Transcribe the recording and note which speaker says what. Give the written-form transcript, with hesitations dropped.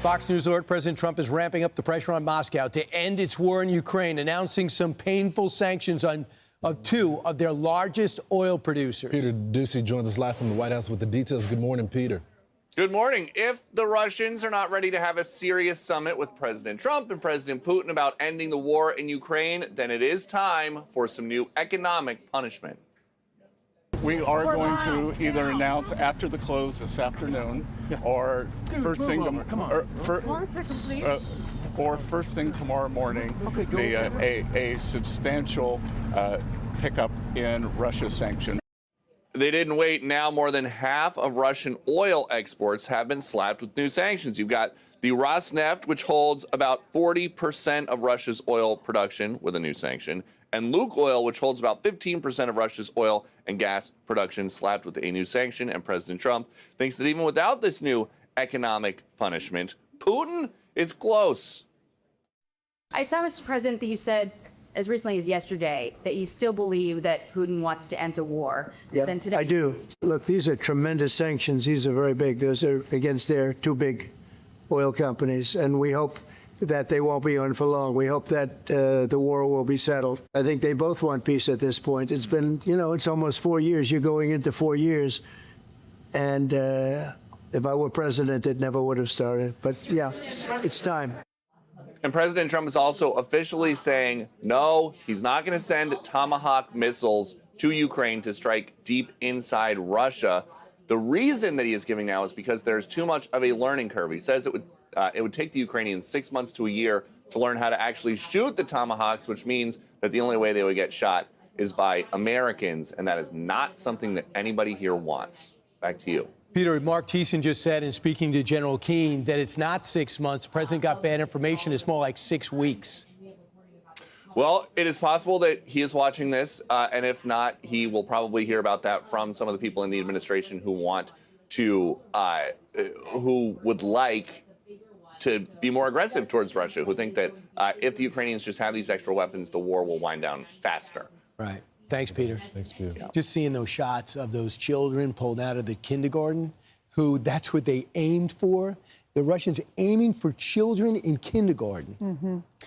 Speaker 1: Fox News alert, President Trump is ramping up the pressure on Moscow to end its war in Ukraine, announcing some painful sanctions on two of their largest oil producers.
Speaker 2: Peter Doocy joins us live from the White House with the details. Good morning, Peter.
Speaker 3: Good morning. If the Russians are not ready to have a serious summit with President Trump and President Putin about ending the war in Ukraine, then it is time for some new economic punishment.
Speaker 4: We are going to either announce after the close this afternoon or first thing or first thing tomorrow morning a substantial pickup in Russia's sanctions.
Speaker 3: They didn't wait. Now more than half of Russian oil exports have been slapped with new sanctions. You've got the Rosneft, which holds about 40% of Russia's oil production, with a new sanction, and Lukoil, which holds about 15% of Russia's oil and gas production, slapped with a new sanction. And President Trump thinks that even without this new economic punishment, Putin is close.
Speaker 5: I saw, Mr. President, that you said as recently as yesterday that you still believe that Putin wants to enter war.
Speaker 6: Yeah, I do. Look, these are tremendous sanctions. These are very big. Those are against their two big oil companies, and we hope that they won't be on for long. We hope that the war will be settled. I think they both want peace at this point. It's been, it's almost 4 years. You're going into 4 years, and if I were president, it never would have started. But yeah, it's time.
Speaker 3: And President Trump is also officially saying, no, he's not going to send Tomahawk missiles to Ukraine to strike deep inside Russia. The reason that he is giving now is because there's too much of a learning curve. He says it would take the Ukrainians 6 months to a year to learn how to actually shoot the Tomahawks, which means that the only way they would get shot is by Americans, and that is not something that anybody here wants. Back to you.
Speaker 1: Peter, Mark Thiessen just said in speaking to General Keane that it's not 6 months. The president got bad information. It's more like 6 weeks.
Speaker 3: Well, it is possible that he is watching this, and if not, he will probably hear about that from some of the people in the administration who want to, who would like to be more aggressive towards Russia, who think that if the Ukrainians just have these extra weapons, the war will wind down faster.
Speaker 1: Right. Thanks, Peter.
Speaker 2: Thanks, Peter.
Speaker 3: Yeah.
Speaker 1: Just seeing those shots of those children pulled out of the kindergarten, who that's what they aimed for. The Russians aiming for children in kindergarten.